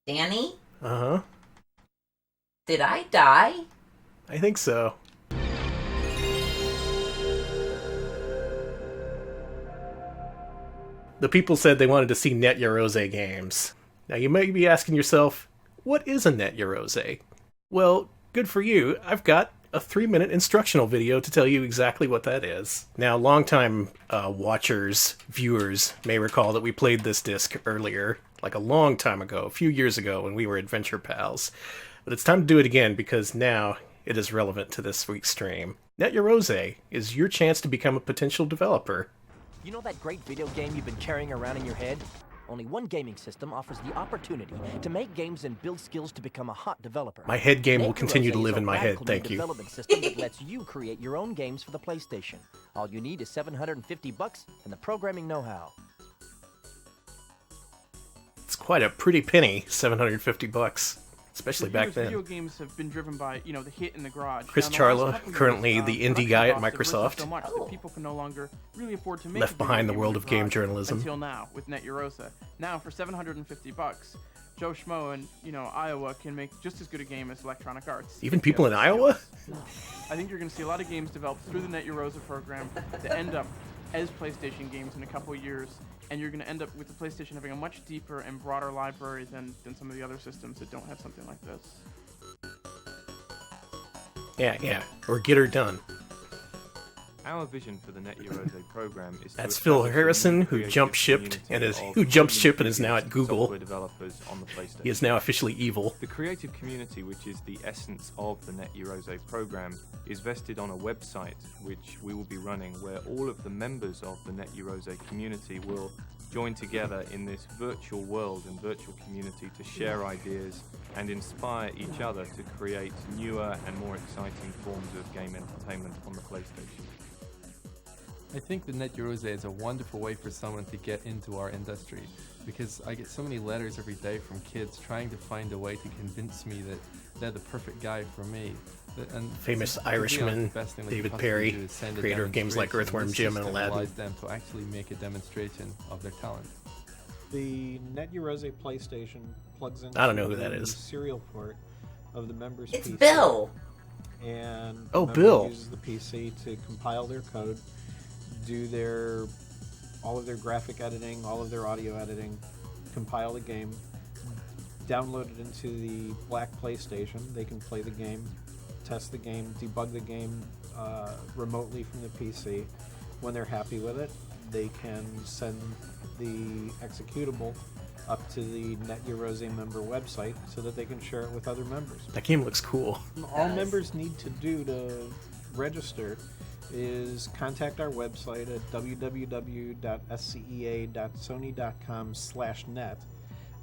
Danny? Uh-huh. Did I die? I think so. The people said they wanted to see Net Yaroze games. Now you may be asking yourself, what is a Net Yaroze? Well, good for you. I've got a 3-minute instructional video to tell you exactly what that is. Now, longtime watchers, viewers, may recall that we played this disc earlier, like a long time ago, a few years ago when we were Adventure Pals. But it's time to do it again because now it is relevant to this week's stream. Net Yaroze is your chance to become a potential developer. You know that great video game you've been carrying around in your head? Only one gaming system offers the opportunity to make games and build skills to become a hot developer. My head game will Net continue to Yaroze live is in a my head, radical thank new you. development system that lets you create your own games for the PlayStation. All you need is $750 and the programming know-how. It's quite a pretty penny, $750, especially back then. Video games have been driven by, the hit in the garage. Chris Now, in the last Charla, couple currently years, the indie production guy at costs have risen Microsoft. so much that people can no longer really afford to make Left a video behind the game world in of game garage journalism. Until now, with Net Yaroze. Now, for $750, Joe Schmo in, Iowa can make just as good a game as Electronic Arts. Even people in Iowa? I think you're going to see a lot of games developed through the Net Yaroze program that end up as PlayStation games in a couple years, and you're going to end up with the PlayStation having a much deeper and broader library than some of the other systems that don't have something like this. Yeah. Or get her done. Our vision for the Net Yaroze program is That's to Phil establish a Harrison, new who creative jumped ship community and is of who jumped ship and is indie now at Google. software developers on the PlayStation. He is now officially evil. The creative community, which is the essence of the Net Yaroze program, is vested on a website which we will be running, where all of the members of the Net Yaroze community will join together in this virtual world and virtual community to share ideas and inspire each other to create newer and more exciting forms of game entertainment on the PlayStation. I think the Net Yaroze is a wonderful way for someone to get into our industry, because I get so many letters every day from kids trying to find a way to convince me that they're the perfect guy for me. And Famous to be honest, Irishman, the best thing they David could possibly Perry, do is send a creator of games like demonstration. Earthworm This Jim and system Aladdin. allows them to actually make a demonstration of their talent. The Net Yaroze PlayStation plugs into I don't know who that the is. serial port of the member's It's PC. Bill! And Oh, the member Bill. uses the PC to compile their code, do all of their graphic editing, all of their audio editing, compile the game, download it into the black PlayStation. They can play the game, test the game, debug the game remotely from the PC. When they're happy with it, they can send the executable up to the Net Yaroze member website so that they can share it with other members. That game looks cool. All members need to do to register is contact our website at www.scea.sony.com/net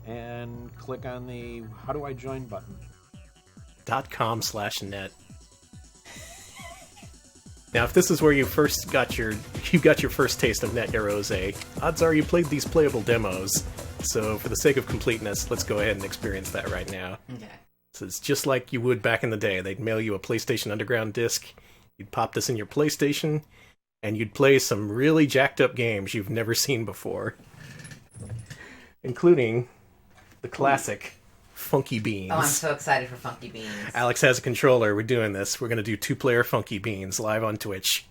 and click on the How Do I Join button. .com/net. Now, if this is where you first got your first taste of Net Yaroze, odds are you played these playable demos. So, for the sake of completeness, let's go ahead and experience that right now. Okay. So it's just like you would back in the day. They'd mail you a PlayStation Underground disc. You'd pop this in your PlayStation, and you'd play some really jacked up games you've never seen before, including the classic Funky Beans. Oh, I'm so excited for Funky Beans. Alex has a controller. We're doing this. We're going to do 2-player Funky Beans live on Twitch.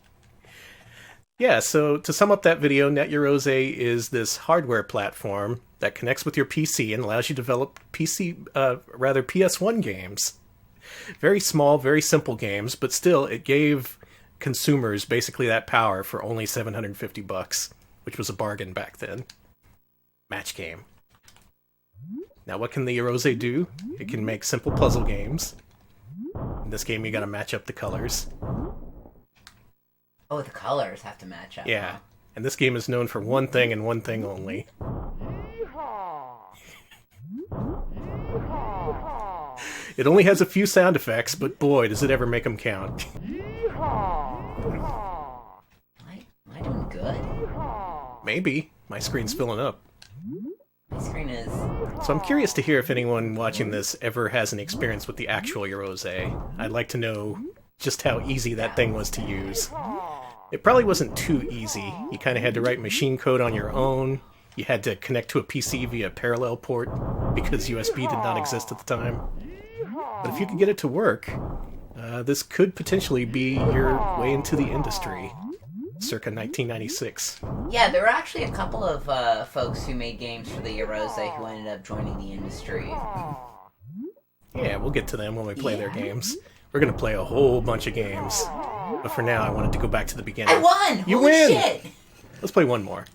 Yeah, so to sum up that video, Net Yaroze is this hardware platform that connects with your PC and allows you to develop PS1 games. Very small, very simple games, but still, it gave consumers basically that power for only $750, which was a bargain back then. Match game. Now, what can the Yaroze do? It can make simple puzzle games. In this game, you gotta match up the colors. Oh, the colors have to match up. Yeah. Huh? And this game is known for one thing and one thing only. It only has a few sound effects, but boy, does it ever make them count. Am I doing good? Maybe. My screen's filling up. My screen is... So I'm curious to hear if anyone watching this ever has an experience with the actual Yaroze. I'd like to know just how easy that thing was to use. It probably wasn't too easy. You kind of had to write machine code on your own. You had to connect to a PC via parallel port because USB did not exist at the time. But if you could get it to work, this could potentially be your way into the industry, circa 1996. Yeah, there were actually a couple of folks who made games for the Yaroze who ended up joining the industry. Yeah, we'll get to them when we play their games. We're going to play a whole bunch of games. But for now, I wanted to go back to the beginning. I won! You Holy win! Shit! Let's play one more.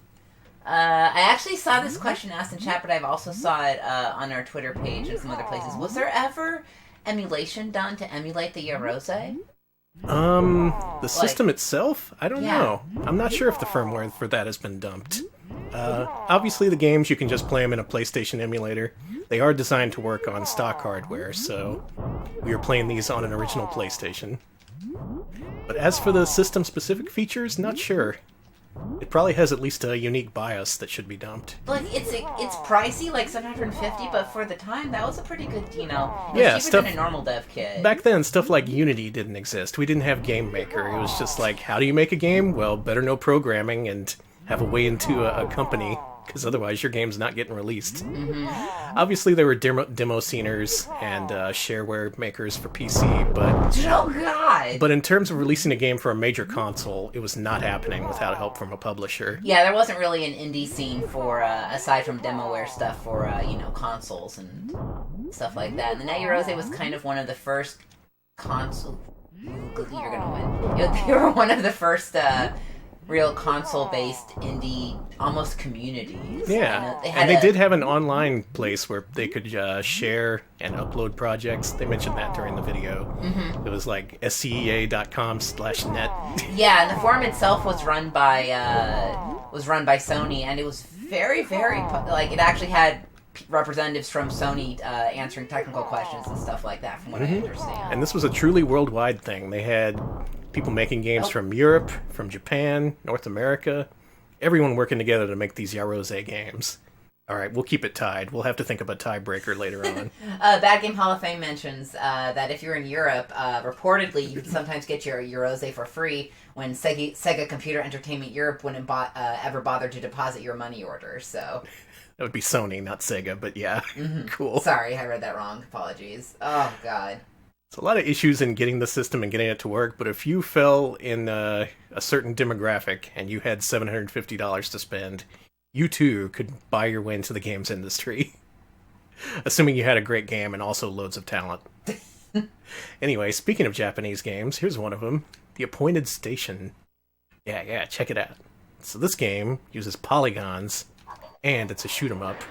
I actually saw this question asked in chat, but I've also saw it on our Twitter page and some other places. Was there ever emulation done to emulate the Yaroze? The system itself? I don't know. I'm not sure if the firmware for that has been dumped. Obviously the games, you can just play them in a PlayStation emulator. They are designed to work on stock hardware, so we are playing these on an original PlayStation. But as for the system-specific features, not sure. It probably has at least a unique BIOS that should be dumped. Like, it's pricey, like $750, but for the time, that was a pretty good, it was Yeah, cheaper than a normal dev kit. Back then, stuff like Unity didn't exist. We didn't have Game Maker. It was just like, how do you make a game? Well, better know programming and have a way into a company, because otherwise your game's not getting released. Mm-hmm. Obviously, there were demo sceners and shareware makers for PC, but... Oh, God! But in terms of releasing a game for a major console, it was not happening without help from a publisher. Yeah, there wasn't really an indie scene for, aside from demoware stuff for, consoles and stuff like that. And the Net Yaroze was kind of one of the first console... You're gonna win. They were one of the first, real console-based indie, almost communities. Yeah, and they did have an online place where they could share and upload projects. They mentioned that during the video. Mm-hmm. It was like scea.com/net. Yeah, and the forum itself was run by Sony, and it was very, very it actually had representatives from Sony answering technical questions and stuff like that, from what I understand. And this was a truly worldwide thing. They had people making games from Europe, from Japan, North America, everyone working together to make these Yaroze games. Alright, we'll keep it tied. We'll have to think of a tiebreaker later on. Bad Game Hall of Fame mentions that if you're in Europe, reportedly you can sometimes get your Yaroze for free when Sega Computer Entertainment Europe wouldn't ever bother to deposit your money order, so... That would be Sony, not Sega, but yeah, cool. Sorry, I read that wrong. Apologies. Oh, God. It's a lot of issues in getting the system and getting it to work, but if you fell in a certain demographic and you had $750 to spend, you too could buy your way into the games industry. Assuming you had a great game and also loads of talent. Anyway, speaking of Japanese games, here's one of them. The Appointed Station. Yeah, check it out. So this game uses polygons, and it's a shoot-'em-up.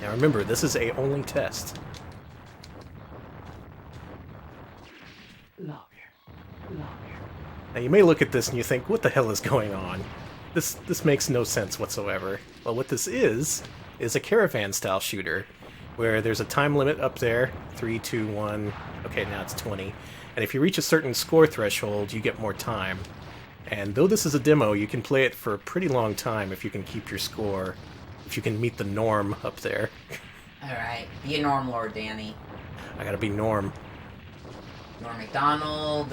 Now remember, this is a only test. Now you may look at this and you think, what the hell is going on? This makes no sense whatsoever. Well, what this is a caravan-style shooter, where there's a time limit up there, 3, 2, 1, okay, now it's 20. And if you reach a certain score threshold, you get more time. And though this is a demo, you can play it for a pretty long time if you can keep your score, if you can meet the norm up there. Alright, be a Norm Lord, Danny. I gotta be Norm. Norm MacDonald,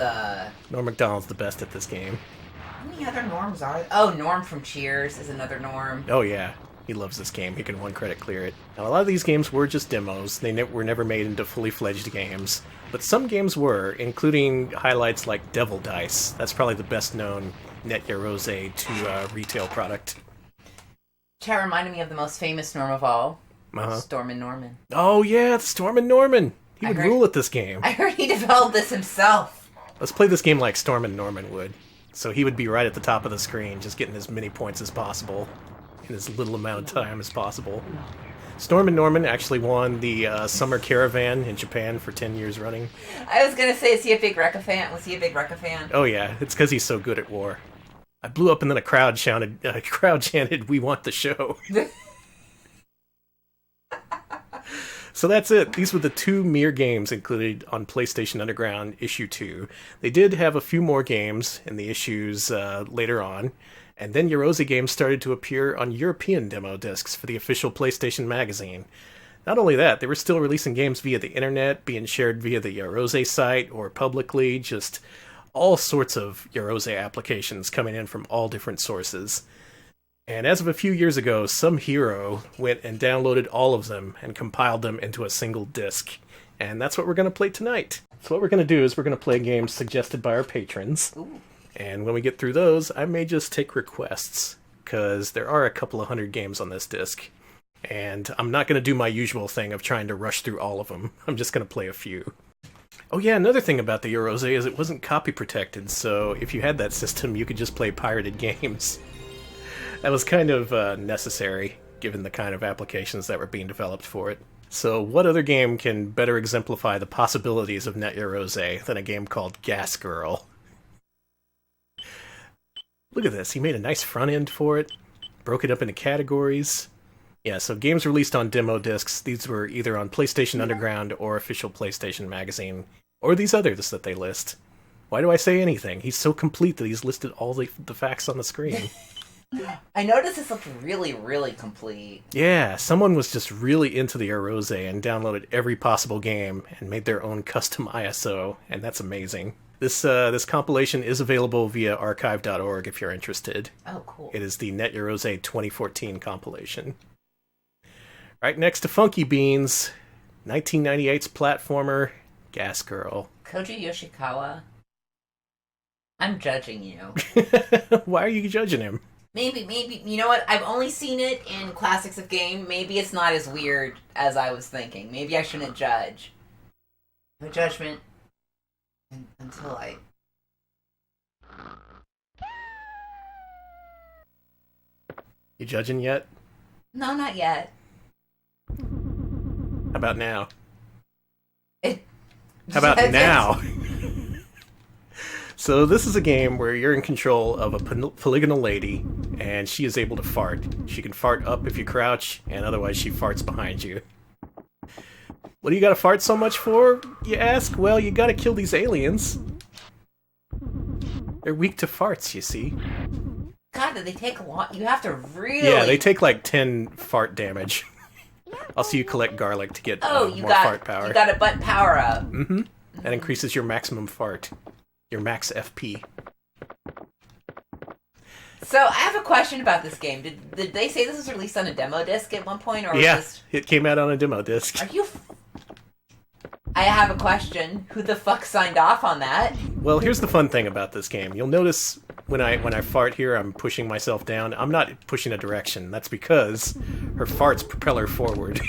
Norm MacDonald's the best at this game. How many other Norms are there? Oh, Norm from Cheers is another Norm. Oh yeah, he loves this game. He can one credit clear it. Now a lot of these games were just demos. They were never made into fully fledged games. But some games were, including highlights like Devil Dice. That's probably the best known Net Yaroze to retail product. Chat reminded me of the most famous Norm of all. Uh-huh. Stormin' Norman. Oh yeah, Stormin' Norman! He would rule at this game. I heard he developed this himself. Let's play this game like Stormin' Norman would. So he would be right at the top of the screen, just getting as many points as possible in as little amount of time as possible. Stormin' Norman actually won the Summer Caravan in Japan for 10 years running. I was gonna say, is he a big Rekka fan? Was he a big Rekka fan? Oh yeah, it's because he's so good at war. I blew up and then a crowd chanted, "We want the show." So that's it. These were the 2 mere games included on PlayStation Underground Issue 2. They did have a few more games in the issues later on, and then Yaroze games started to appear on European demo discs for the official PlayStation magazine. Not only that, they were still releasing games via the internet, being shared via the Yaroze site or publicly, just all sorts of Yaroze applications coming in from all different sources. And as of a few years ago, some hero went and downloaded all of them and compiled them into a single disc. And that's what we're going to play tonight. So what we're going to do is we're going to play games suggested by our patrons. Ooh. And when we get through those, I may just take requests, because there are a couple of hundred games on this disc. And I'm not going to do my usual thing of trying to rush through all of them. I'm just going to play a few. Oh yeah, another thing about the Yaroze is it wasn't copy protected, so if you had that system, you could just play pirated games. That was kind of necessary, given the kind of applications that were being developed for it. So what other game can better exemplify the possibilities of Net Yaroze than a game called Gas Girl? Look at this, he made a nice front end for it, broke it up into categories. Yeah, so games released on demo discs, these were either on PlayStation Underground or Official PlayStation Magazine, or these others that they list. Why do I say anything? He's so complete that he's listed all the facts on the screen. I noticed this looked really, really complete. Yeah, someone was just really into the Yaroze and downloaded every possible game and made their own custom ISO, and that's amazing. This compilation is available via archive.org if you're interested. Oh, cool. It is the Net Yaroze 2014 compilation. Right next to Funky Beans, 1998's platformer, Gas Girl. Koji Yoshikawa, I'm judging you. Why are you judging him? Maybe, you know what? I've only seen it in Classics of Game. Maybe it's not as weird as I was thinking. Maybe I shouldn't judge. No judgment until I... You judging yet? No, not yet. How about now? How about now? So this is a game where you're in control of a polygonal lady, and she is able to fart. She can fart up if you crouch, and otherwise she farts behind you. What do you gotta fart so much for, you ask? Well, you gotta kill these aliens. They're weak to farts, you see. God, did they take a lot? You have to really... Yeah, they take like 10 fart damage. Also, you collect garlic to get more fart power. You got a butt power up. Mm-hmm. That increases your maximum fart. Your max FP. So, I have a question about this game. Did they say this was released on a demo disc at one point? Or yeah, was it came out on a demo disc. Are you... I have a question. Who the fuck signed off on that? Well, here's the fun thing about this game. You'll notice when I fart here, I'm pushing myself down. I'm not pushing a direction. That's because her farts propel her forward.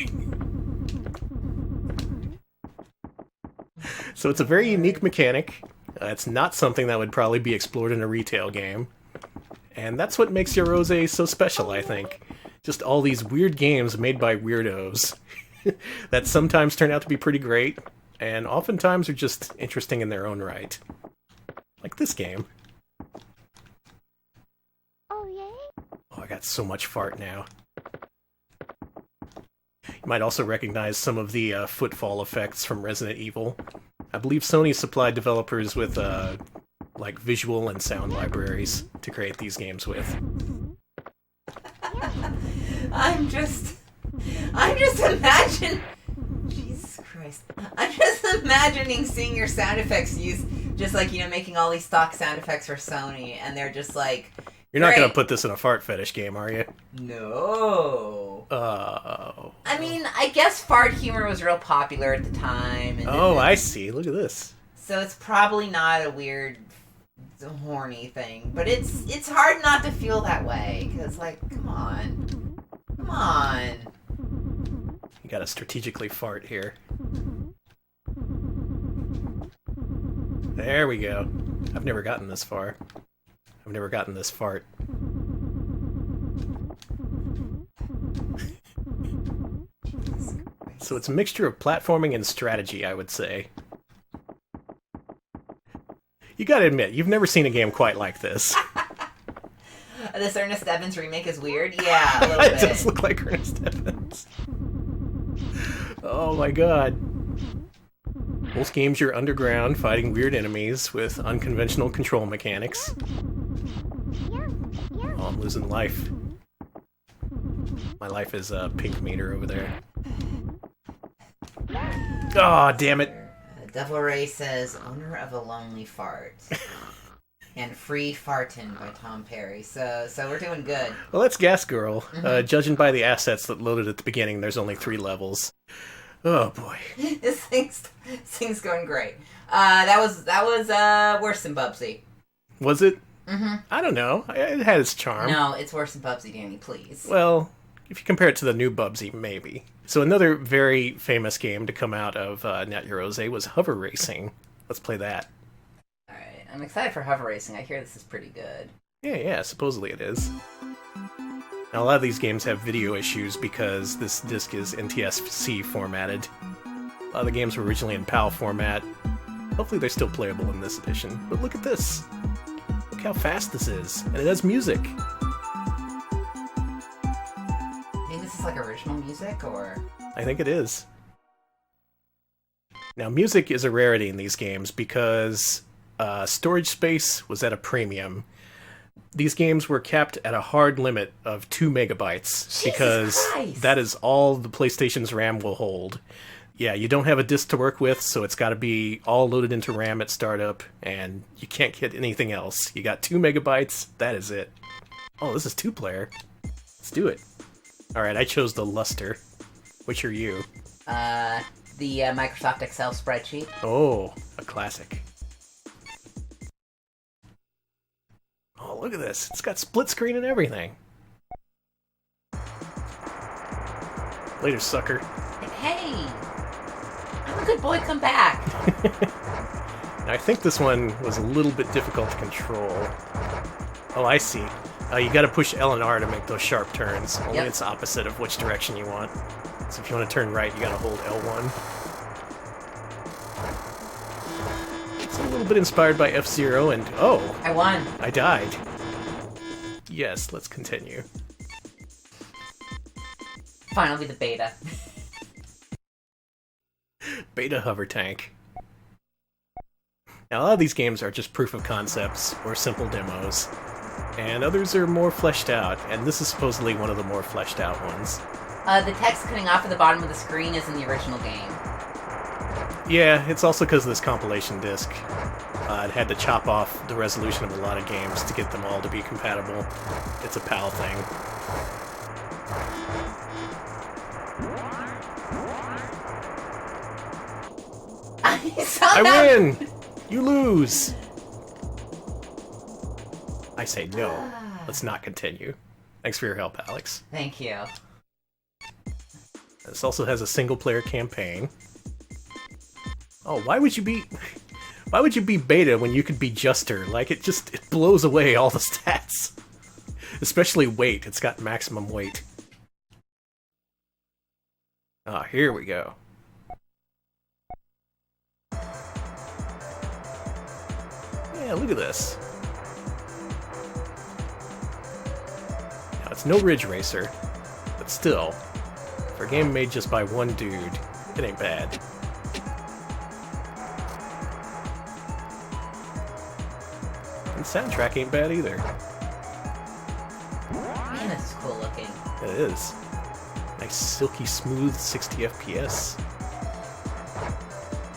So it's a very unique mechanic. It's not something that would probably be explored in a retail game. And that's what makes Yaroze so special, I think. Just all these weird games made by weirdos that sometimes turn out to be pretty great, and oftentimes are just interesting in their own right. Like this game. Oh, yay? Oh, I got so much fart now. You might also recognize some of the footfall effects from Resident Evil. I believe Sony supplied developers with like visual and sound libraries to create these games with. I'm just Jesus Christ. I'm just imagining seeing your sound effects used, just like, you know, making all these stock sound effects for Sony, and they're just like... You're not going to put this in a fart fetish game, are you? No. Oh. I mean, I guess fart humor was real popular at the time. And I see. Look at this. So it's probably not a weird, horny thing, but it's hard not to feel that way, because, like, come on. Come on. You gotta strategically fart here. There we go. I've never gotten this far. I've never gotten this fart. So it's a mixture of platforming and strategy, I would say. You gotta admit, you've never seen a game quite like this. This Ernest Evans remake is weird? Yeah, a little It bit. does look like Ernest Evans. Oh my god. Most games you're underground fighting weird enemies with unconventional control mechanics. Oh, I'm losing life. My life is a pink meter over there. Oh, damn it. Devil Ray says, owner of a lonely fart. and Free Fartin' by Tom Perry. So we're doing good. Well, that's Gas Girl. Judging by the assets that loaded at the beginning, there's only 3 levels. Oh boy. This thing's going great. That was worse than Bubsy. Was it? Mm-hmm. I don't know. It had its charm. No, it's worse than Bubsy, Danny, please. Well, if you compare it to the new Bubsy, maybe. So another very famous game to come out of Net Yaroze was Hover Racing. Let's play that. Alright, I'm excited for Hover Racing. I hear this is pretty good. Yeah, supposedly it is. Now, a lot of these games have video issues because this disc is NTSC formatted. A lot of the games were originally in PAL format. Hopefully they're still playable in this edition. But look at this! Look how fast this is. And it has music. I think this is like original music, or... I think it is. Now, music is a rarity in these games because storage space was at a premium. These games were capped at a hard limit of 2 megabytes because that is all the PlayStation's RAM will hold. Yeah, you don't have a disk to work with, so it's got to be all loaded into RAM at startup, and you can't get anything else. You got 2 megabytes, that is it. Oh, this is 2-player. Let's do it. Alright, I chose the Luster. Which are you? The Microsoft Excel spreadsheet. Oh, a classic. Oh, look at this. It's got split screen and everything. Later, sucker. Hey! I'm a good boy, come back! Now, I think this one was a little bit difficult to control. Oh, I see. You gotta push L and R to make those sharp turns. Only it's opposite of which direction you want. So if you want to turn right, you gotta hold L1. It's a little bit inspired by F-Zero, and oh! I won! I died. Yes, let's continue. Fine, I'll be the beta. Beta Hovertank. Now, a lot of these games are just proof of concepts, or simple demos. And others are more fleshed out, and this is supposedly one of the more fleshed out ones. The text cutting off at the bottom of the screen is in the original game. Yeah, it's also because of this compilation disc. It had to chop off the resolution of a lot of games to get them all to be compatible. It's a PAL thing. I win! You lose! I say no. Let's not continue. Thanks for your help, Alex. Thank you. This also has a single-player campaign. Oh, why would you be beta when you could be Juster? Like, it blows away all the stats. Especially weight. It's got maximum weight. Ah, here we go. Yeah, look at this. Now, it's no Ridge Racer, but still, for a game made just by one dude, it ain't bad. And the soundtrack ain't bad either. Man, this is cool looking. It is. Nice, silky, smooth 60 FPS.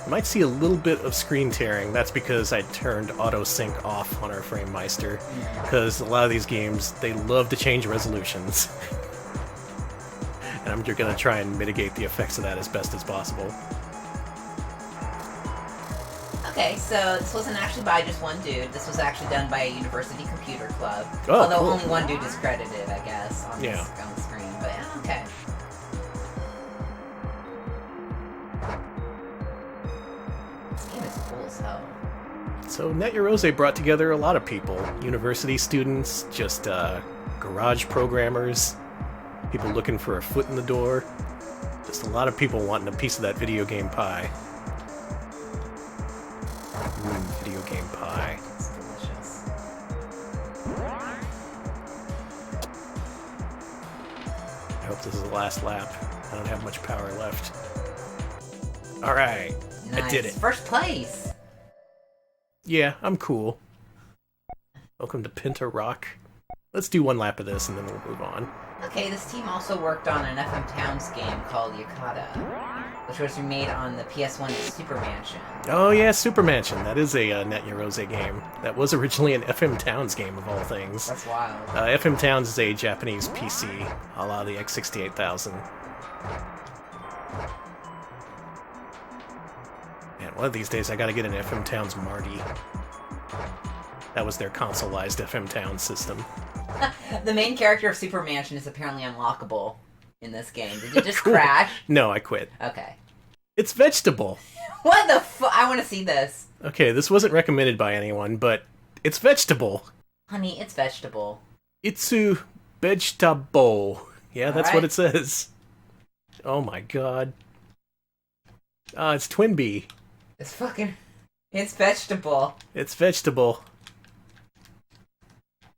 You might see a little bit of screen tearing. That's because I turned auto sync off on our FrameMeister. Because a lot of these games, they love to change resolutions. And I'm gonna try and mitigate the effects of that as best as possible. Okay, so this wasn't actually by just one dude. This was actually done by a university computer club. Oh, although cool. only one dude is credited, I guess, on Yeah. on the screen. But yeah, okay. This game is cool as hell. So Net Yaroze brought together a lot of people. University students, just garage programmers, people looking for a foot in the door. Just a lot of people wanting a piece of that video game pie. Video game pie. It's delicious. I hope this is the last lap. I don't have much power left. Alright, Nice. I did it. First place! Yeah, I'm cool. Welcome to Pinta Rock. Let's do one lap of this and then we'll move on. Okay, this team also worked on an FM Towns game called Yukata. which was remade on the PS1's Super Mansion. Oh yeah, Super Mansion. That is a Net Yaroze game. That was originally an FM Towns game of all things. That's wild. FM Towns is a Japanese PC, a la the X68000. Man, one of these days I gotta get an FM Towns Marty. That was their consoleized FM Towns system. The main character of Super Mansion is apparently unlockable in this game. Did you just crash? No, I quit. Okay. It's vegetable. What the fuck? I want to see this. Okay, this wasn't recommended by anyone, but it's vegetable. Honey, it's vegetable. Itsu vegetable. Yeah, that's what Alright. it says. Oh my god. It's Twin Bee. It's fucking... It's vegetable. It's vegetable.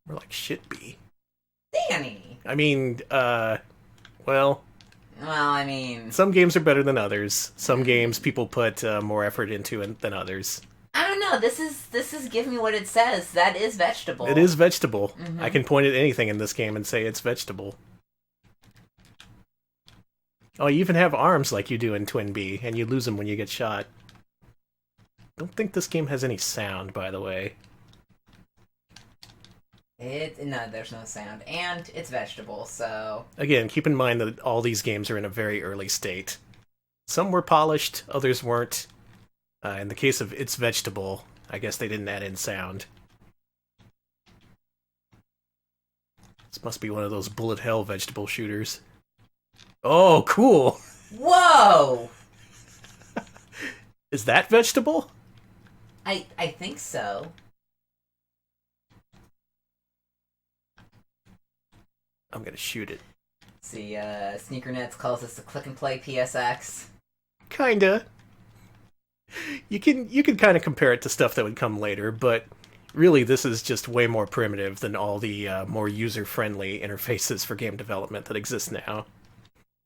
More like shit bee. Danny. I mean, well, Well, I mean... some games are better than others. Some games people put more effort into than others. I don't know. This is giving me what it says. That is vegetable. It is vegetable. Mhm. I can point at anything in this game and say it's vegetable. Oh, you even have arms like you do in Twin Bee, and you lose them when you get shot. Don't think this game has any sound, by the way. No, there's no sound. And it's vegetable, so... Again, keep in mind that all these games are in a very early state. Some were polished, others weren't. In the case of It's Vegetable, I guess they didn't add in sound. This must be one of those bullet hell vegetable shooters. Oh, cool! Whoa! Is that vegetable? I think so. I'm gonna shoot it. See, Sneakernets calls this the click and play PSX. Kinda. You can kind of compare it to stuff that would come later, but really this is just way more primitive than all the more user-friendly interfaces for game development that exist now.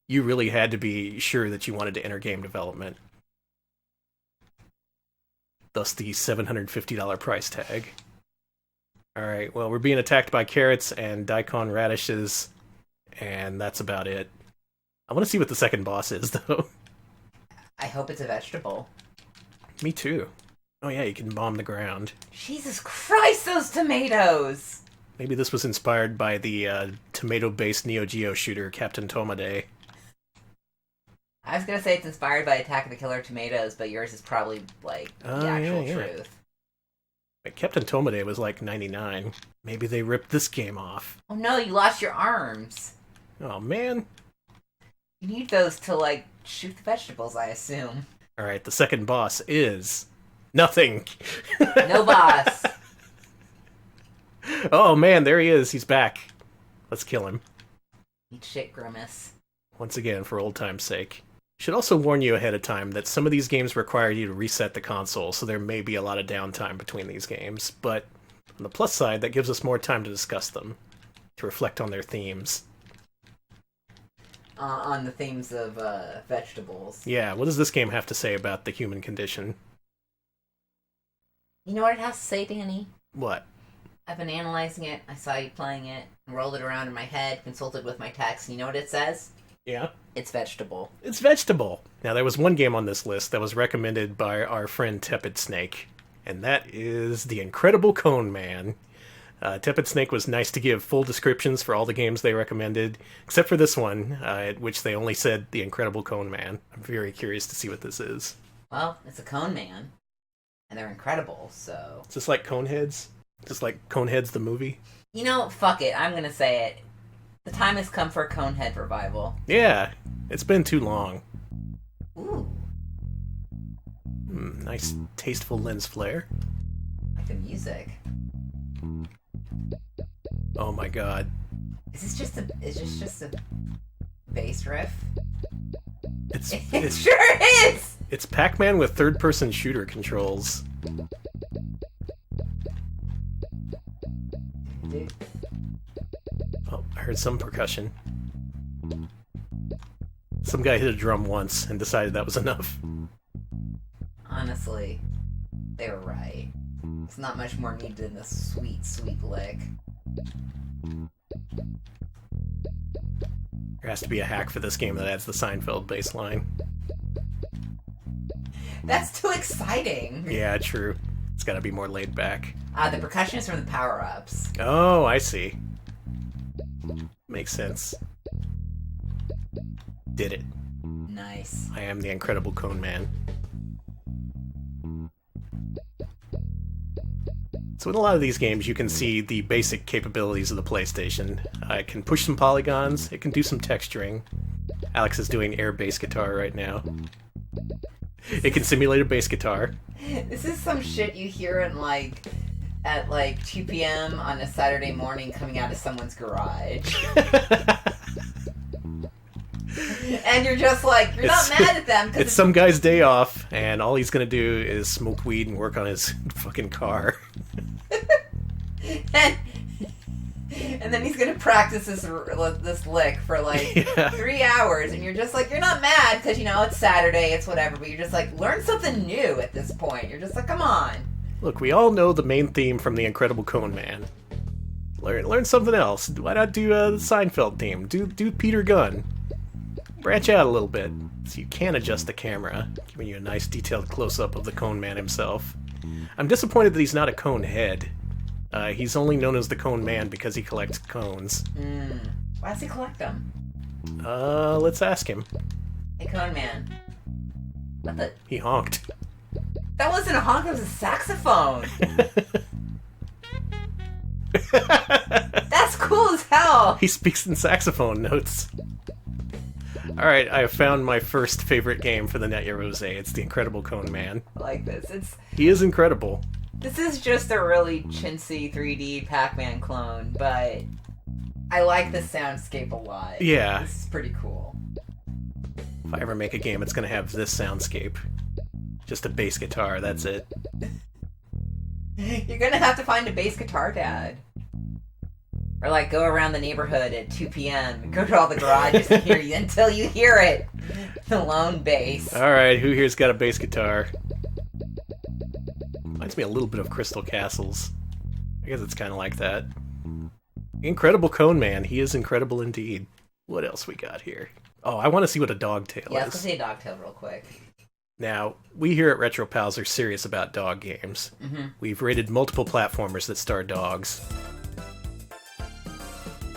You really had to be sure that you wanted to enter game development. Thus the $750 price tag. Alright, well, we're being attacked by carrots and daikon radishes, and that's about it. I want to see what the second boss is, though. I hope it's a vegetable. Me too. Oh yeah, you can bomb the ground. Jesus Christ, those tomatoes! Maybe this was inspired by the tomato-based Neo Geo shooter Captain Tomade. I was gonna say it's inspired by Attack of the Killer Tomatoes, but yours is probably, like, the actual yeah. truth. But Captain Tomade was like 99. Maybe they ripped this game off. Oh no, you lost your arms! Oh man. You need those to, like, shoot the vegetables, I assume. Alright, the second boss is... nothing! No boss! Oh man, there he is. He's back. Let's kill him. Eat shit, Grimace. Once again, for old time's sake. Should also warn you ahead of time that some of these games require you to reset the console, so there may be a lot of downtime between these games, but on the plus side, that gives us more time to discuss them, to reflect on their themes. On the themes of, vegetables. Yeah, what does this game have to say about the human condition? You know what it has to say, Danny? What? I've been analyzing it, I saw you playing it, rolled it around in my head, consulted with my text, and you know what it says? Yeah? It's vegetable. It's vegetable! Now, there was one game on this list that was recommended by our friend Tepid Snake, and that is The Incredible Cone Man. Tepid Snake was nice to give full descriptions for all the games they recommended, except for this one, at which they only said The Incredible Cone Man. I'm very curious to see what this is. Well, it's a cone man, and they're incredible, so... Is this like Coneheads? Just like Coneheads the movie? You know, fuck it, I'm gonna say it. The time has come for a Conehead revival. Yeah, it's been too long. Ooh, Nice, tasteful lens flare. like the music. Oh my god. Is this just a bass riff? It's It it's, sure is! it's Pac-Man with third-person shooter controls. Dude, Oh, I heard some percussion. Some guy hit a drum once and decided that was enough. honestly, they were right. It's not much more needed than this sweet, sweet lick. There has to be a hack for this game that adds the Seinfeld bass line. That's too exciting. Yeah, true. It's gotta be more laid back. The percussion is from the power-ups. Oh, I see. Makes sense. Did it. Nice. I am the Incredible Cone Man. So in a lot of these games, you can see the basic capabilities of the PlayStation. It can push some polygons, it can do some texturing. Alex is doing air bass guitar right now. It can simulate a bass guitar. This is some shit you hear at 2 p.m. on a Saturday morning coming out of someone's garage. And you're just like, you're not mad at them. It's some guy's day off, and all he's gonna do is smoke weed and work on his fucking car. and then he's gonna practice this lick for 3 hours, and you're just like, you're not mad because it's Saturday, it's whatever, but you're just like, learn something new at this point. You're just like, come on. Look, we all know the main theme from the Incredible Cone Man. Learn something else. Why not do the Seinfeld theme? Do Peter Gunn. Branch out a little bit, so you can adjust the camera, giving you a nice detailed close-up of the Cone Man himself. I'm disappointed that he's not a cone head. He's only known as the Cone Man because he collects cones. Why does he collect them? Let's ask him. Hey, Cone Man. What the? He honked. That wasn't a honk, it was a saxophone! That's cool as hell! He speaks in saxophone notes. Alright, I have found my first favorite game for the Net Yaroze. It's the Incredible Cone Man. I like this. He is incredible. This is just a really chintzy 3D Pac-Man clone, but I like the soundscape a lot. Yeah. This is pretty cool. If I ever make a game, it's gonna have this soundscape. Just a bass guitar, that's it. You're gonna have to find a bass guitar dad. Or go around the neighborhood at 2 p.m. Go to all the garages and hear you until you hear it. The lone bass. Alright, who here's got a bass guitar? Reminds me a little bit of Crystal Castles. I guess it's kind of like that. Incredible Cone Man. He is incredible indeed. What else we got here? Oh, I want to see what a dogtail Yeah, is. let's say a dogtail real quick. Now, we here at Retro Pals are serious about dog games. We've rated multiple platformers that star dogs.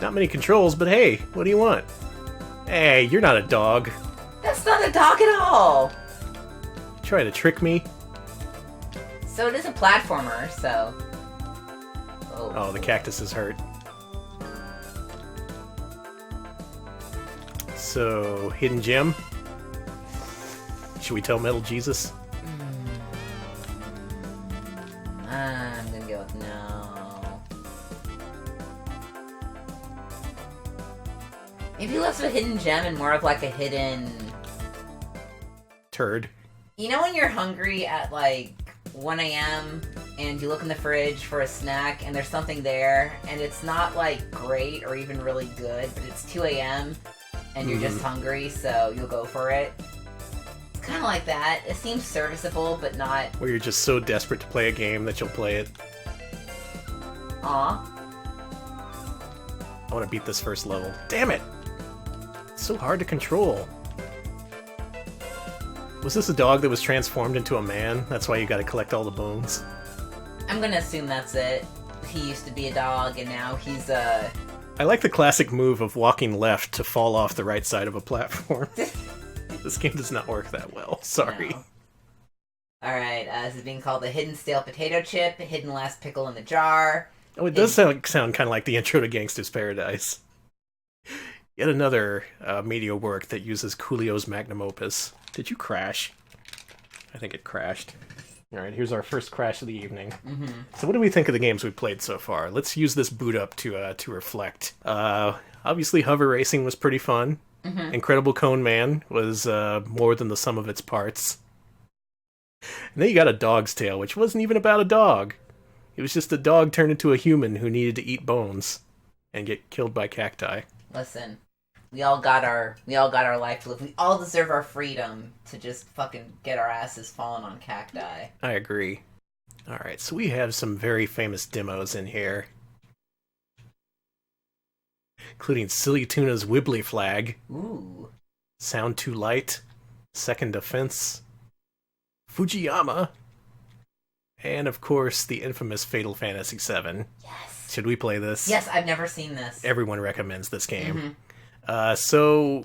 Not many controls, but hey, what do you want? Hey, you're not a dog. That's not a dog at all! Trying to trick me? So it is a platformer, so... Oh, the cactus is hurt. So, hidden gem? Should we tell Metal Jesus? I'm gonna go with no. Maybe less of a hidden gem and more of a hidden... Turd. You know when you're hungry at 1 a.m. and you look in the fridge for a snack and there's something there and it's not great or even really good, but it's 2 a.m. and you're just hungry, so you'll go for it? It's kind of like that. It seems serviceable, but not... Where you're just so desperate to play a game that you'll play it. Aw. I want to beat this first level. Damn it! It's so hard to control. Was this a dog that was transformed into a man? That's why you gotta collect all the bones? I'm gonna assume that's it. He used to be a dog, and now he's a... I like the classic move of walking left to fall off the right side of a platform. This game does not work that well. Sorry. No. Alright, this is being called the Hidden Stale Potato Chip, Hidden Last Pickle in the Jar. Oh, it does sound kind of like the intro to Gangsta's Paradise. Yet another media work that uses Coolio's magnum opus. Did you crash? I think it crashed. Alright, here's our first crash of the evening. So what do we think of the games we've played so far? Let's use this boot up to reflect. Obviously Hover Racing was pretty fun. Incredible Cone Man was more than the sum of its parts. And then you got a Dog's Tale, which wasn't even about a dog. It was just a dog turned into a human who needed to eat bones and get killed by cacti. Listen, we all got our life to live. We all deserve our freedom to just fucking get our asses falling on cacti. I agree. Alright, so we have some very famous demos in here. Including Silly Tuna's Wibbly Flag. Ooh. Sound Too Light. Second Offense. Fujiyama, and of course the infamous Fatal Fantasy VII. Yes. Should we play this? Yes, I've never seen this. Everyone recommends this game. So,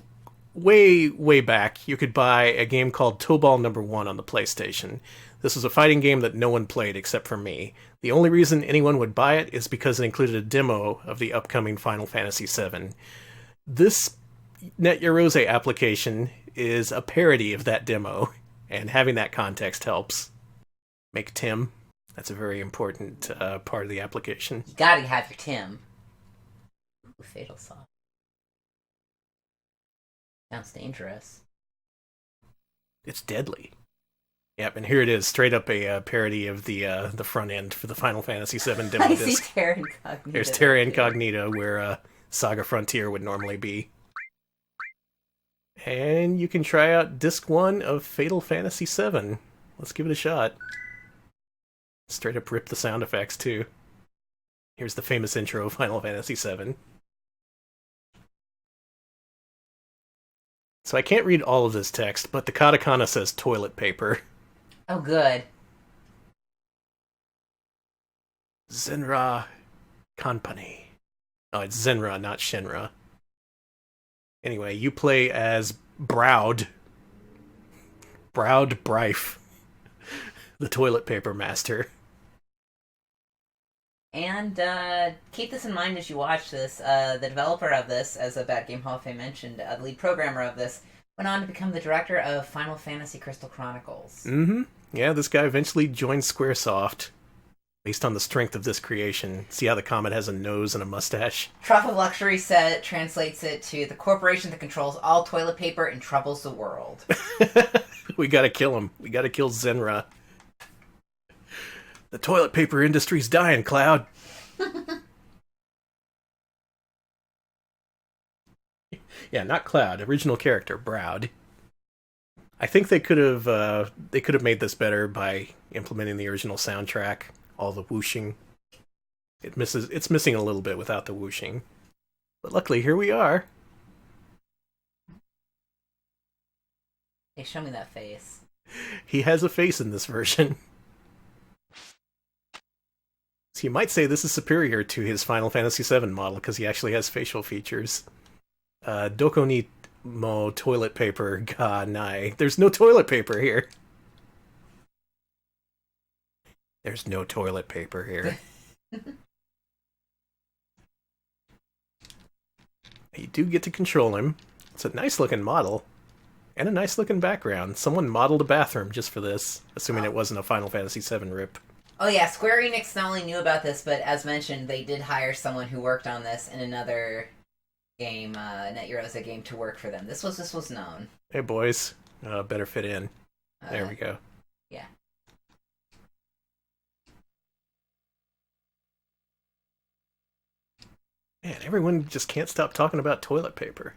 way back, you could buy a game called Tobal No. 1 on the PlayStation. This was a fighting game that no one played except for me. The only reason anyone would buy it is because it included a demo of the upcoming Final Fantasy VII. This Net Yaroze application is a parody of that demo, and having that context helps. Make Tim. That's a very important part of the application. You gotta have your Tim. Ooh, Fatal Soft. Sounds dangerous. It's deadly. Yep, and here it is, straight up a parody of the front end for the Final Fantasy VII demo I see disc. Terra Incognita. There's Terra Incognita, where Saga Frontier would normally be. And you can try out Disc 1 of Fatal Fantasy VII. Let's give it a shot. Straight up rip the sound effects, too. Here's the famous intro of Final Fantasy VII. So I can't read all of this text, but the katakana says toilet paper. Oh, good. Zenra Company. Oh, it's Zenra, not Shinra. Anyway, you play as Browd. Browd Brife. The toilet paper master. And keep this in mind as you watch this. The developer of this, as a Bad Game Hall of Fame mentioned, the lead programmer of this, went on to become the director of Final Fantasy Crystal Chronicles. Mm-hmm. Yeah, this guy eventually joined Squaresoft. Based on the strength of this creation. See how the comet has a nose and a mustache? Trough of Luxury translates it to the corporation that controls all toilet paper and troubles the world. We gotta kill him. We gotta kill Zenra. The toilet paper industry's dying, Cloud. Yeah, not Cloud. Original character, Browd. I think they could have made this better by implementing the original soundtrack. All the whooshing. It's missing a little bit without the whooshing. But luckily, here we are. Hey, show me that face. He has a face in this version. So you might say this is superior to his Final Fantasy VII model, because he actually has facial features. Doko ni mo toilet paper ga nai. There's no toilet paper here. There's no toilet paper here. You do get to control him. It's a nice looking model. And a nice looking background. Someone modeled a bathroom just for this, assuming it wasn't a Final Fantasy VII rip. Oh yeah, Square Enix not only knew about this, but as mentioned, they did hire someone who worked on this in another game, Net Yaroze game, to work for them. This was known. Hey boys, better fit in. There we go. Yeah. Man, everyone just can't stop talking about toilet paper.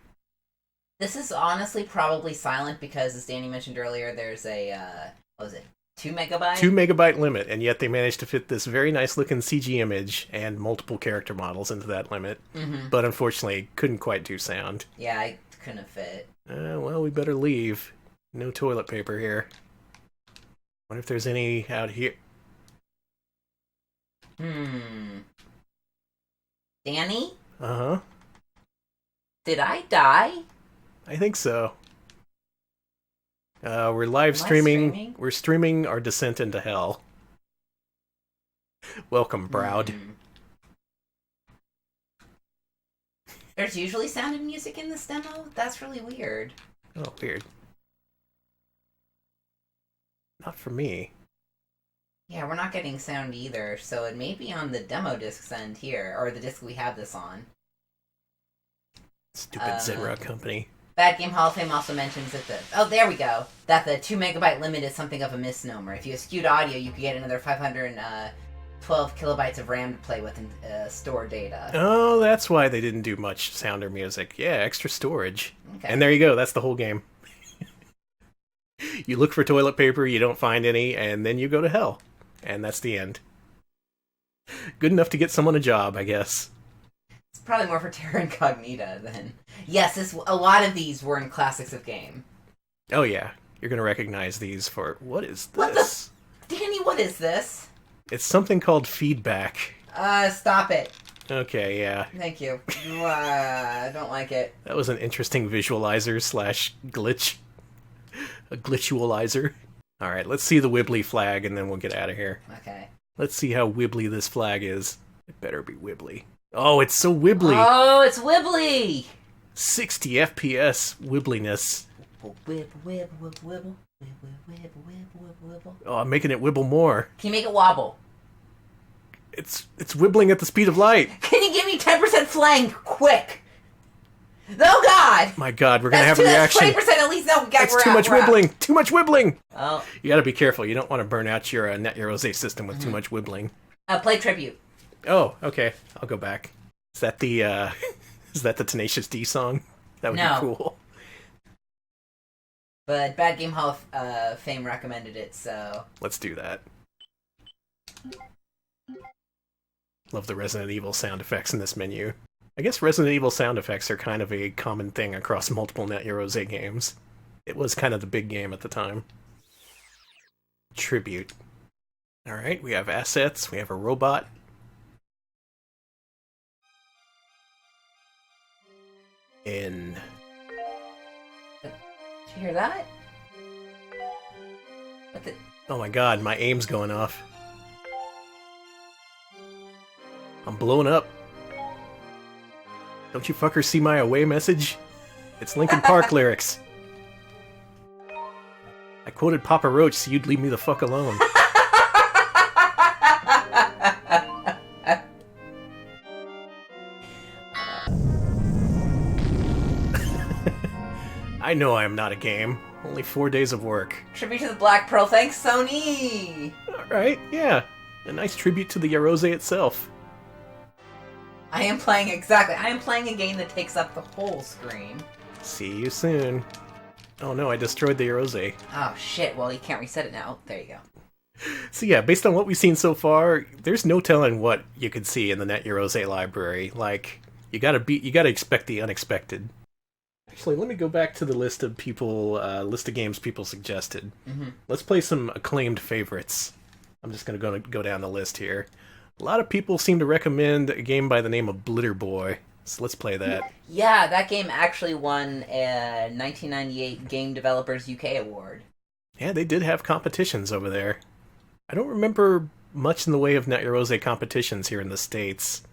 This is honestly probably silent because, as Danny mentioned earlier, there's a, what was it, 2 megabyte? 2 megabyte limit, and yet they managed to fit this very nice looking CG image and multiple character models into that limit. Mm-hmm. But unfortunately, couldn't quite do sound. Yeah, I couldn't fit. Well, we better leave. No toilet paper here. Wonder if there's any out here. Danny? Uh-huh. Did I die? I think so. We're live streaming. We're streaming our descent into hell. Welcome, Browd. There's usually sound and music in this demo? That's really weird. Oh, weird. Not for me. Yeah, we're not getting sound either, so it may be on the demo disc's end here, or the disc we have this on. Stupid Zenra company. Bad Game Hall of Fame also mentions that there we go, that the 2 megabyte limit is something of a misnomer. If you skewed audio, you could get another 512 kilobytes of RAM to play with and store data. Oh, that's why they didn't do much sound or music. Yeah, extra storage. Okay. And there you go, that's the whole game. You look for toilet paper, you don't find any, and then you go to hell. And that's the end. Good enough to get someone a job, I guess. It's probably more for Terra Incognita than... Yes, a lot of these were in classics of game. Oh yeah. You're gonna recognize these for... What is What this? Danny, what is this? It's something called feedback. Stop it. Okay, yeah. Thank you. I don't like it. That was an interesting visualizer slash glitch. A glitchualizer. Alright, let's see the Wibbly flag and then we'll get out of here. Okay. Let's see how wibbly this flag is. It better be wibbly. Oh, it's so wibbly! Oh, it's Wibbly! 60 FPS wibbliness. Wibble, wibble, wibble, wibble, wibble, wibble, wibble, wibble. Oh, I'm making it wibble more. Can you make it wobble? It's wibbling at the speed of light. Can you give me 10% flank, quick? Oh God! My God, we're gonna have a reaction. That's 20% at least. No, God, That's we're too out, much we're out. wibbling. Too much wibbling. Oh, You gotta be careful. You don't want to burn out your Net Yaroze system with too much wibbling. play tribute. Oh, okay. I'll go back. Is that the is that the Tenacious D song? That would No. be cool. But Bad Game Hall of Fame recommended it, so... Let's do that. Love the Resident Evil sound effects in this menu. I guess Resident Evil sound effects are kind of a common thing across multiple Net Yaroze games. It was kind of the big game at the time. Tribute. Alright, we have assets, we have a robot. In... Did you hear that? What the... Oh my God, my aim's going off. I'm blowing up. Don't you fuckers see my away message? It's Linkin Park lyrics. I quoted Papa Roach so you'd leave me the fuck alone. I know I am not a game. Only 4 days of work. Tribute to the Black Pearl. Thanks, Sony! Alright, yeah. A nice tribute to the Yaroze itself. I am playing a game that takes up the whole screen. See you soon. Oh no, I destroyed the Yaroze. Oh shit, well you can't reset it now. There you go. So yeah, based on what we've seen so far, there's no telling what you could see in the Net Yaroze library. Like, you gotta expect the unexpected. Actually, let me go back to the list of games people suggested. Mm-hmm. Let's play some acclaimed favorites. I'm just gonna go down the list here. A lot of people seem to recommend a game by the name of Blitter Boy, so let's play that. Yeah, that game actually won a 1998 Game Developers UK Award. Yeah, they did have competitions over there. I don't remember much in the way of Net Yaroze competitions here in the States,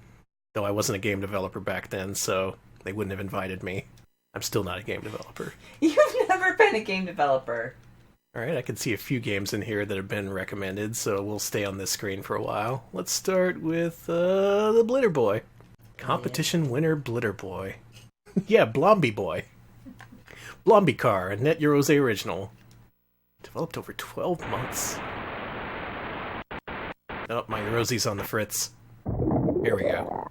though I wasn't a game developer back then, so they wouldn't have invited me. I'm still not a game developer. You've never been a game developer. Alright, I can see a few games in here that have been recommended, so we'll stay on this screen for a while. Let's start with the Blitter Boy. Competition winner Blitter Boy. Yeah, Blomby Boy. Blomby Car, a Net Yaroze original. Developed over 12 months. Oh, my Yaroze's on the fritz. Here we go.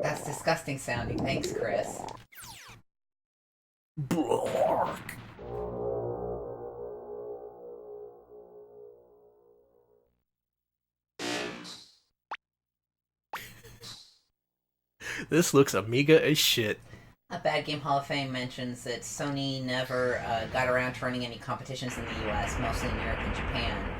That's disgusting sounding. Thanks, Chris. Blark. This looks Amiga as shit. A Bad Game Hall of Fame mentions that Sony never got around to running any competitions in the US, mostly in Europe and Japan.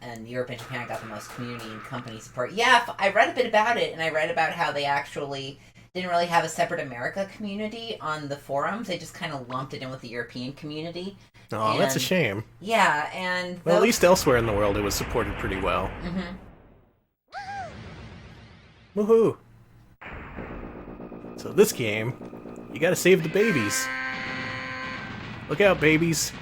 And Europe and Japan got the most community and company support. Yeah, I read a bit about it, and I read about how they actually didn't really have a separate America community on the forums. They just kind of lumped it in with the European community. Oh, that's a shame. Yeah, and... Well, at least elsewhere in the world it was supported pretty well. Mm-hmm. Woohoo! So this game, you gotta save the babies. Look out, babies.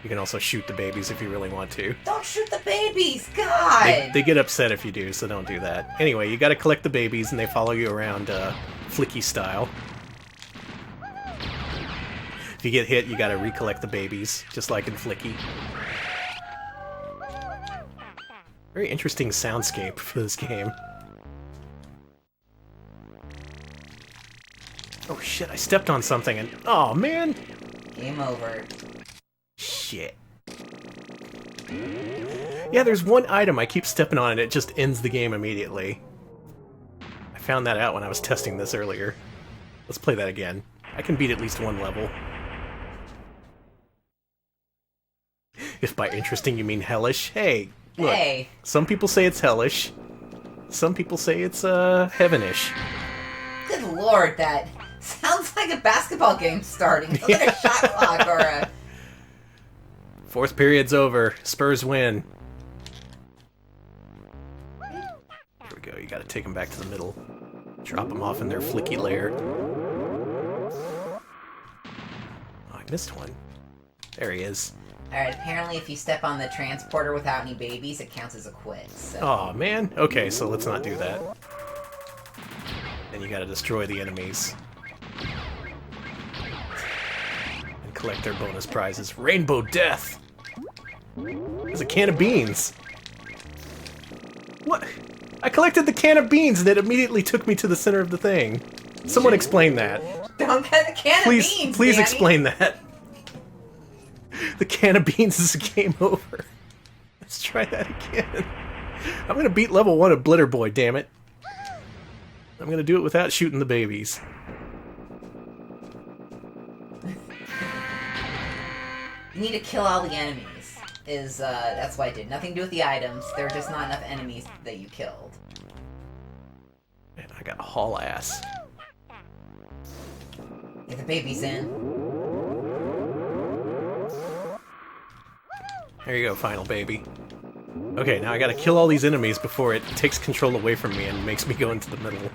You can also shoot the babies if you really want to. Don't shoot the babies! God! They get upset if you do, so don't do that. Anyway, you gotta collect the babies, and they follow you around Flicky style. If you get hit, you gotta recollect the babies, just like in Flicky. Very interesting soundscape for this game. Oh shit, I stepped on something and... Oh man! Game over. Shit. Yeah, there's one item I keep stepping on and it just ends the game immediately. I found that out when I was testing this earlier. Let's play that again. I can beat at least one level. If by interesting you mean hellish, hey, look. Hey. Some people say it's hellish. Some people say it's, heavenish. Good lord, that sounds like a basketball game starting. Sounds like a shot clock or a... Fourth period's over. Spurs win. Here we go. You gotta take them back to the middle. Drop them off in their flicky lair. Oh, I missed one. There he is. Alright, apparently if you step on the transporter without any babies, it counts as a quit, so... Oh man. Okay, so let's not do that. Then you gotta destroy the enemies. And collect their bonus prizes. Rainbow Death! There's a can of beans! What? I collected the can of beans and it immediately took me to the center of the thing. Someone explain that. Don't get the can of beans, Please Danny. explain that. The can of beans is a game over. Let's try that again. I'm gonna beat level 1 of Blitter Boy, damn it. I'm gonna do it without shooting the babies. You need to kill all the enemies. That's what I did. Nothing to do with the items. There are just not enough enemies that you killed. Man, I got haul ass. Get the babies in. There you go, final baby. Okay, now I gotta kill all these enemies before it takes control away from me and makes me go into the middle.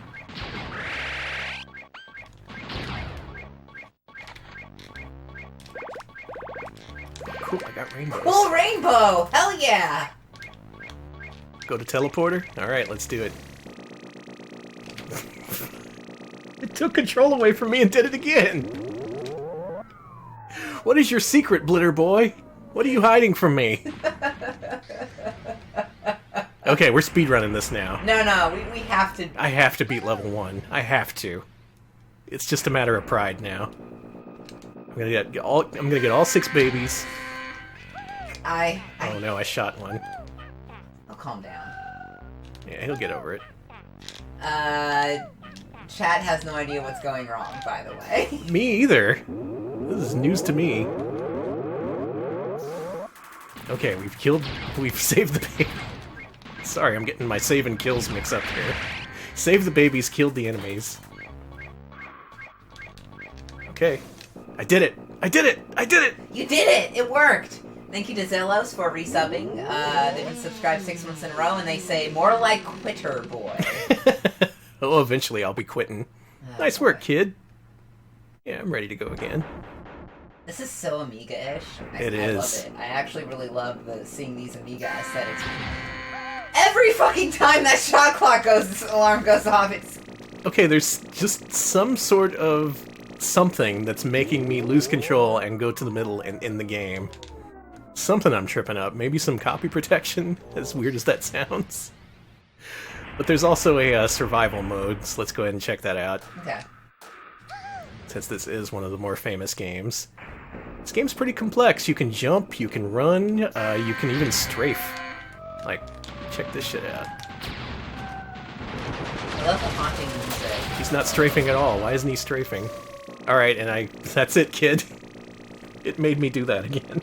Cool, I got rainbows. Cool rainbow! Hell yeah! Go to teleporter? Alright, let's do it. It took control away from me and did it again! What is your secret, Blitter Boy? What are you hiding from me? Okay, we're speedrunning this now. No, we have to... I have to beat level 1. I have to. It's just a matter of pride now. I'm gonna get all 6 babies. Oh no, I shot one. I'll calm down. Yeah, he'll get over it. Chat has no idea what's going wrong, by the way. Me either. This is news to me. Okay, we've saved the baby. Sorry, I'm getting my save and kills mixed up here. Saved the babies, killed the enemies. Okay. I did it! I did it! I did it! You did it! It worked! Thank you to Zelos for resubbing. They've been subscribed 6 months in a row, and they say, more like Quitter Boy. Oh, eventually I'll be quitting. Nice work, kid. Yeah, I'm ready to go again. This is so Amiga-ish. It is. I love it. I actually really love seeing these Amiga aesthetics. Every fucking time that shot clock alarm goes off, it's... Okay, there's just some sort of something that's making me lose control and go to the middle and in the game. Something I'm tripping up. Maybe some copy protection, as weird as that sounds. But there's also a survival mode, so let's go ahead and check that out. Okay. Since this is one of the more famous games. This game's pretty complex. You can jump, you can run, you can even strafe. Like, check this shit out. I love the haunting music. He's not strafing at all. Why isn't he strafing? Alright, and that's it, kid. It made me do that again.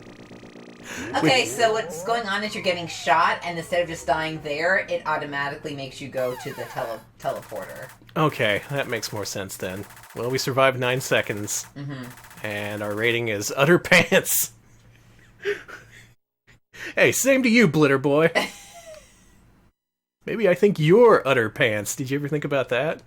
Okay, so what's going on is you're getting shot, and instead of just dying there, it automatically makes you go to the teleporter. Okay, that makes more sense then. Well, we survived 9 seconds. And our rating is utter pants. Hey, same to you, Blitter Boy. Maybe I think you're utter pants. Did you ever think about that?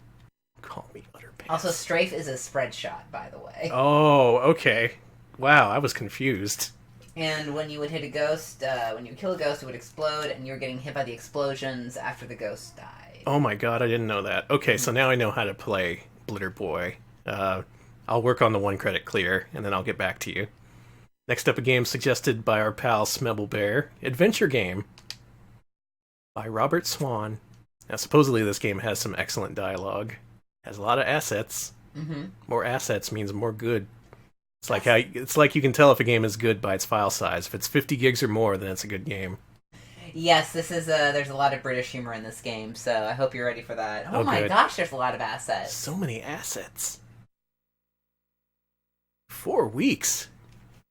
Call me utter pants. Also, strafe is a spread shot, by the way. Oh, okay. Wow, I was confused. And when you would hit a ghost, when you kill a ghost, it would explode, and you were getting hit by the explosions after the ghost died. Oh my god, I didn't know that. Okay, so now I know how to play Blitter Boy. I'll work on the 1 credit clear, and then I'll get back to you. Next up, a game suggested by our pal Smebble Bear. Adventure Game. By Robert Swan. Now, supposedly this game has some excellent dialogue. Has a lot of assets. More assets means more good. It's like you can tell if a game is good by its file size. If it's 50 gigs or more, then it's a good game. Yes, this is there's a lot of British humor in this game, so I hope you're ready for that. Oh, Oh, my good. gosh, there's a lot of assets. So many assets. 4 weeks.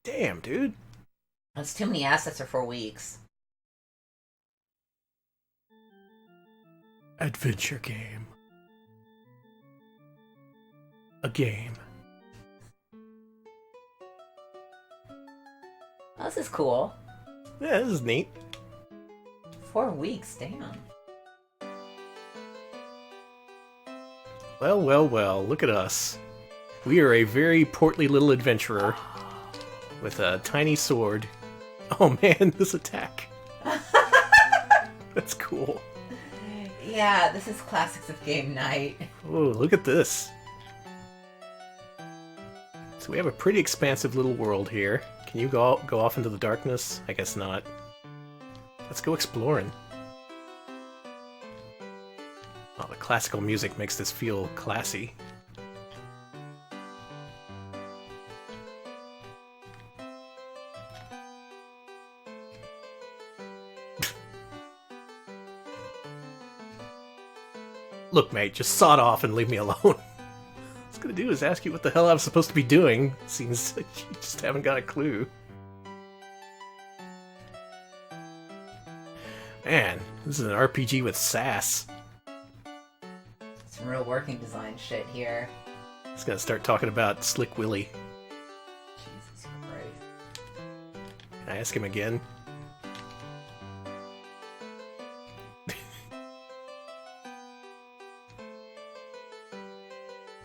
Damn, dude. That's too many assets for 4 weeks. Adventure game. A game. Oh, this is cool. Yeah, this is neat. 4 weeks, damn. Well, well, well, look at us. We are a very portly little adventurer with a tiny sword. Oh man, this attack. That's cool. Yeah, this is classics of game night. Oh, look at this. So we have a pretty expansive little world here. Can you go off into the darkness? I guess not. Let's go exploring. Oh, the classical music makes this feel classy. Look, mate, just sod off and leave me alone. What I was gonna do is ask you what the hell I was supposed to be doing. Seems like you just haven't got a clue. Man, this is an RPG with sass. Some real working design shit here. It's gonna start talking about Slick Willy. Jesus Christ. Can I ask him again?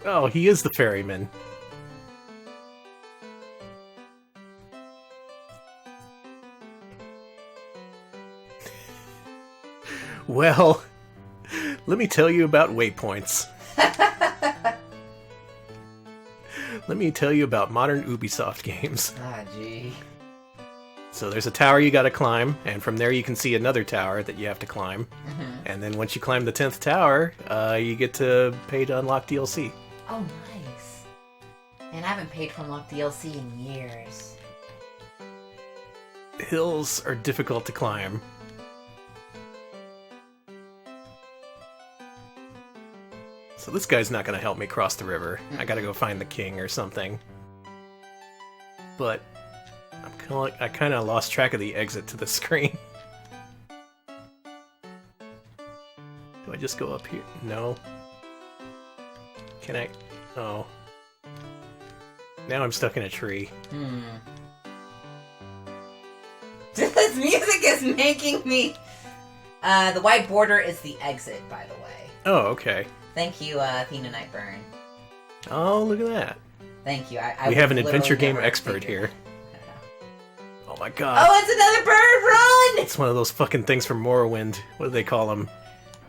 Oh, he is the ferryman. Well, let me tell you about waypoints. Let me tell you about modern Ubisoft games. Ah, gee. So there's a tower you gotta climb, and from there you can see another tower that you have to climb. And then once you climb the 10th tower, you get to pay to unlock DLC. Oh, nice. And I haven't paid for unlock DLC in years. Hills are difficult to climb. So this guy's not gonna help me cross the river. I gotta go find the king or something. But I kind of lost track of the exit to the screen. Do I just go up here? No. Can I? Oh. Now I'm stuck in a tree. This music is making me... the white border is the exit, by the way. Oh, okay. Thank you, Athena Nightburn. Oh, look at that. Thank you. We have an literally adventure game never expert figured- here. Oh my god. Oh, it's another bird! Run! It's one of those fucking things from Morrowind. What do they call them?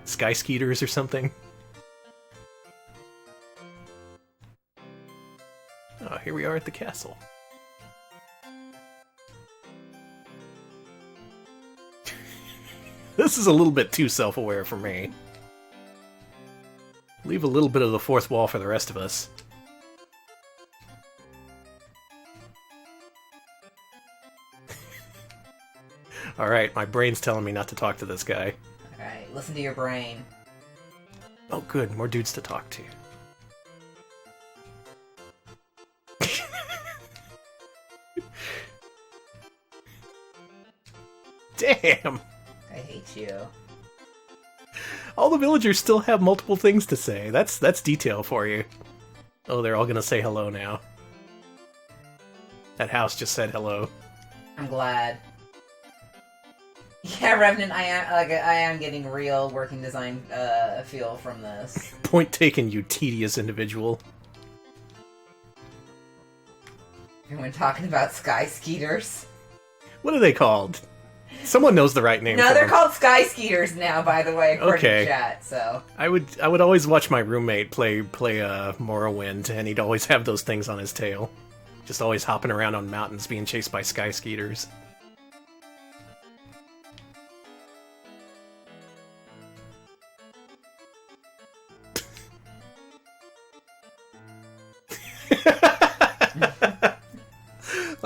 Sky skeeters or something? Oh, here we are at the castle. This is a little bit too self-aware for me. Leave a little bit of the fourth wall for the rest of us. Alright, my brain's telling me not to talk to this guy. Alright, listen to your brain. Oh good, more dudes to talk to. Damn! I hate you. All the villagers still have multiple things to say. That's detail for you. Oh, they're all gonna say hello now. That house just said hello. I'm glad. Yeah, Revenant, I am getting real working design feel from this. Point taken, you tedious individual. And we're talking about sky skeeters. What are they called? Someone knows the right name. No, for they're them. called sky skeeters now, by the way, according Okay. to chat. So I would always watch my roommate play Morrowind, and he'd always have those things on his tail, just always hopping around on mountains, being chased by sky skeeters.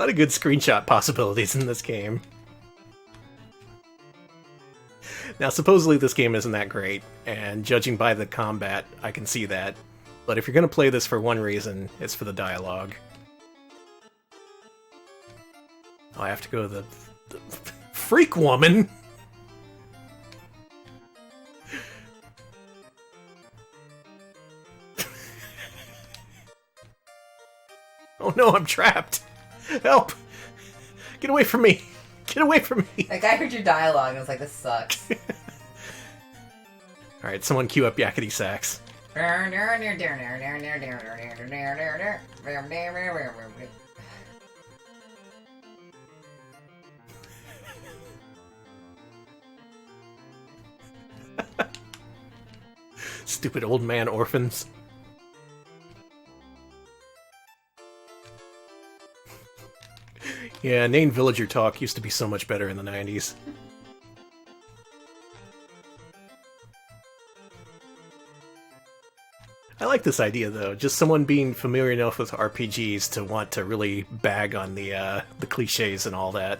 A lot of good screenshot possibilities in this game. Now, supposedly this game isn't that great, and judging by the combat, I can see that. But if you're going to play this for one reason, it's for the dialogue. Oh, I have to go to the freak woman! Oh no, I'm trapped! Help! Get away from me! Get away from me! Like, I heard your dialogue and I was like, this sucks. Alright, someone cue up Yakety Sax. Stupid old man orphans. Yeah, Nain Villager talk used to be so much better in the 90s. I like this idea, though. Just someone being familiar enough with RPGs to want to really bag on the cliches and all that.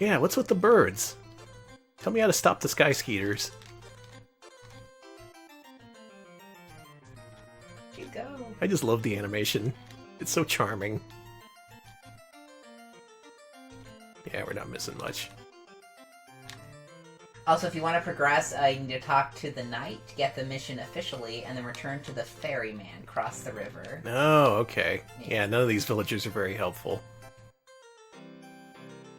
Yeah, what's with the birds? Tell me how to stop the sky skeeters. You go. I just love the animation. It's so charming. Yeah, we're not missing much. Also, if you want to progress, you need to talk to the knight to get the mission officially, and then return to the ferryman, cross the river. Oh, okay. Yeah, none of these villagers are very helpful.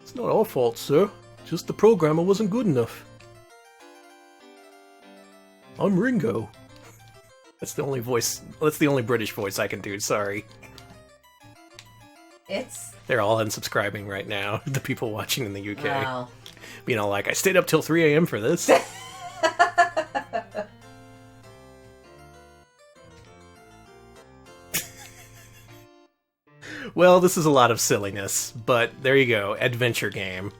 It's not our fault, sir. Just the programmer wasn't good enough. I'm Ringo. That's the only voice. That's the only British voice I can do. Sorry. They're all unsubscribing right now. The people watching in the UK. Wow. You know, like, I stayed up till 3 a.m. for this. Well, this is a lot of silliness, but there you go. Adventure game.